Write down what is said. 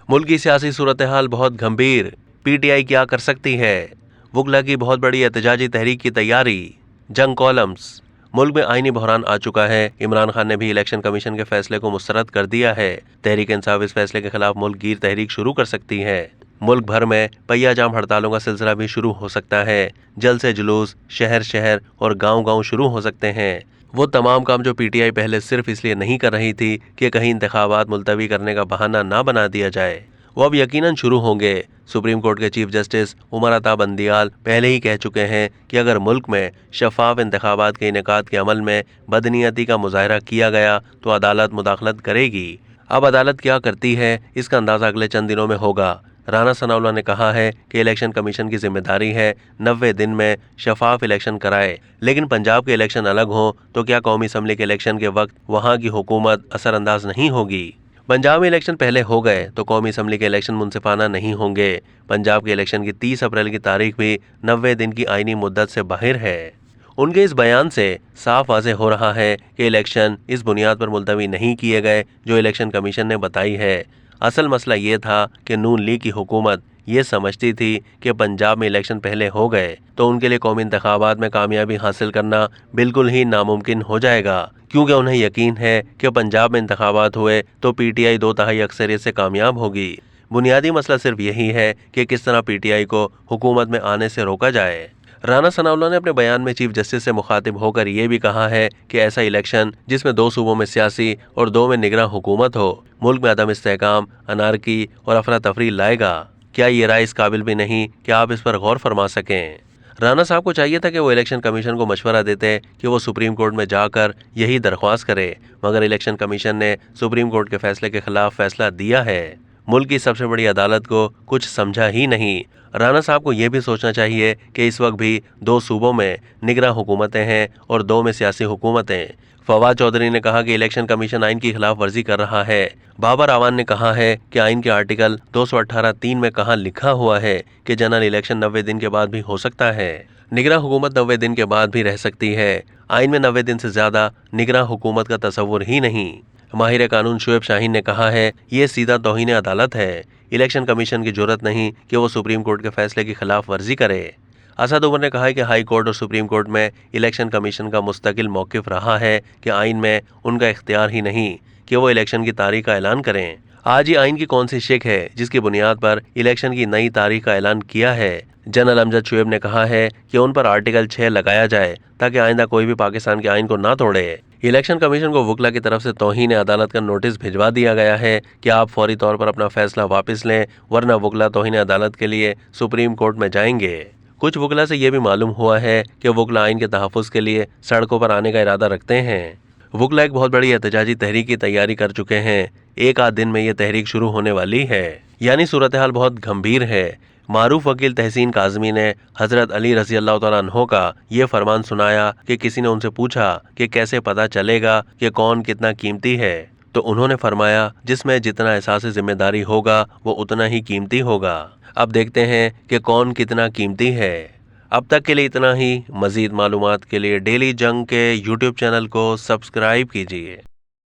मुल्क की सियासी सूरत हाल बहुत गंभीर, पीटीआई क्या कर सकती है? वुकला की बहुत बड़ी एहतजाजी तहरीक की तैयारी। जंग कॉलम्स। मुल्क में आईनी बहरान आ चुका है। इमरान खान ने भी इलेक्शन कमीशन के फैसले को मुस्तरद कर दिया है। तहरीक इंसाफ इस फैसले के खिलाफ मुल्क गिर तहरीक शुरू कर सकती है। मुल्क भर में पहिया जाम हड़तालों का सिलसिला भी शुरू हो सकता है। जल्द से जुलूस शहर शहर और गांव-गांव शुरू हो सकते हैं। वो तमाम काम जो पीटीआई पहले सिर्फ इसलिए नहीं कर रही थी कि कहीं इंतखाबात मुलतवी करने का बहाना ना बना दिया जाए, वो अब यकीनन शुरू होंगे। सुप्रीम कोर्ट के चीफ जस्टिस उमर अता बंदियाल पहले ही कह चुके हैं कि अगर मुल्क में शफाफ इंतखाबात के इनेकाद के अमल में बदनीयती का मुजाहरा किया गया तो अदालत मुदाखलत करेगी। अब अदालत क्या करती है, इसका अंदाजा अगले चंद दिनों में होगा। राना सनाउल्लाह ने कहा है कि इलेक्शन कमीशन की जिम्मेदारी है 90 दिन में शफाफ इलेक्शन कराए, लेकिन पंजाब के इलेक्शन अलग हो तो क्या कौमी असम्बली के इलेक्शन के वक्त वहां की हुकूमत असरअंदाज नहीं होगी? पंजाब में इलेक्शन पहले हो गए तो कौमी असम्बली के इलेक्शन मुनसिफाना नहीं होंगे। पंजाब के इलेक्शन की 30 अप्रैल की तारीख भी 90 दिन की आईनी मुद्दत से बाहर है। उनके इस बयान से साफ वाज़ेह हो रहा है कि इलेक्शन इस बुनियाद पर मुलतवी नहीं किए गए जो इलेक्शन कमीशन ने बताई है। असल मसला ये था कि नून लीग की हुकूमत ये समझती थी कि पंजाब में इलेक्शन पहले हो गए तो उनके लिए कौमी इंतखाबात में कामयाबी हासिल करना बिल्कुल ही नामुमकिन हो जाएगा, क्योंकि उन्हें यकीन है कि पंजाब में इंतखाबात हुए तो पीटीआई 2/3 अक्सरियत से कामयाब होगी। बुनियादी मसला सिर्फ यही है कि किस तरह पीटीआई को हुकूमत में आने से रोका जाए। राना सनाउल्लाह ने अपने बयान में चीफ जस्टिस से मुखातिब होकर ये भी कहा है कि ऐसा इलेक्शन जिसमें 2 सूबों में सियासी और 2 में निगरान हुकूमत हो, मुल्क में अदम इस्तेहकाम, अनारकी और अफरा तफरी लाएगा। क्या ये राय इस काबिल भी नहीं कि आप इस पर गौर फरमा सकें? राना साहब को चाहिए था कि वो इलेक्शन कमीशन को मशवरा देते कि वो सुप्रीम कोर्ट में जाकर यही दरख्वास्त करे, मगर इलेक्शन कमीशन ने सुप्रीम कोर्ट के फैसले के खिलाफ फैसला दिया है। मुल्क की सबसे बड़ी अदालत को कुछ समझा ही नहीं। राना साहब को यह भी सोचना चाहिए कि इस वक्त भी 2 सूबों में निगरान हुकूमतें हैं और 2 में सियासी हुकूमतें। फवाद चौधरी ने कहा कि इलेक्शन कमीशन आइन की खिलाफ वर्जी कर रहा है। बाबर आवान ने कहा है कि आइन के आर्टिकल 218(3) में कहाँ लिखा हुआ है कि जनरल इलेक्शन 90 दिन के बाद भी हो सकता है। निगरान हुकूमत 90 दिन के बाद भी रह सकती है। आइन में 90 दिन से ज्यादा निगरान हुकूमत का तस्वुर ही नहीं। माहिर कानून शुएब शाहीन ने कहा है ये सीधा तौहीन अदालत है। इलेक्शन कमीशन की जरूरत नहीं कि वो सुप्रीम कोर्ट के फैसले की खिलाफ वर्जी करे। असद उमर ने कहा है कि हाई कोर्ट और सुप्रीम कोर्ट में इलेक्शन कमीशन का मुस्तकिल मौक़िफ़ रहा है कि आइन में उनका इख्तियार ही नहीं कि वो इलेक्शन की तारीख का ऐलान करें। आज ही आइन की कौन सी शिक है जिसकी बुनियाद पर इलेक्शन की नई तारीख का ऐलान किया है? जनरल अमजद शुएब ने कहा है कि उन पर आर्टिकल 6 लगाया जाए ताकि आइंदा कोई भी पाकिस्तान के आइन को ना तोड़े। इलेक्शन कमीशन को वुकला की तरफ से तौहीन अदालत का नोटिस भिजवा दिया गया है कि आप फौरी तौर पर अपना फैसला वापस लें, वरना वुकला तौहीन अदालत के लिए सुप्रीम कोर्ट में जाएंगे। कुछ वुकला से यह भी मालूम हुआ है कि वुकला आइन के तहफ़्फ़ुज़ के लिए सड़कों पर आने का इरादा रखते हैं। वुकला एक बहुत बड़ी एहतजाजी तहरीक की तैयारी कर चुके हैं। एक आध दिन में ये तहरीक शुरू होने वाली है, यानी सूरत हाल बहुत गंभीर है। मारूफ वकील तहसीन काज़मी ने हज़रत अली रज़ी अल्लाह तआला अन्हो का ये फरमान सुनाया कि किसी ने उनसे पूछा कि कैसे पता चलेगा कि कौन कितना कीमती है, तो उन्होंने फरमाया जिसमें जितना एहसास ज़िम्मेदारी होगा वो उतना ही कीमती होगा। अब देखते हैं कि कौन कितना कीमती है। अब तक के लिए इतना ही। मज़ीद मालूमात के लिए डेली जंग के यूट्यूब चैनल को सब्सक्राइब कीजिए।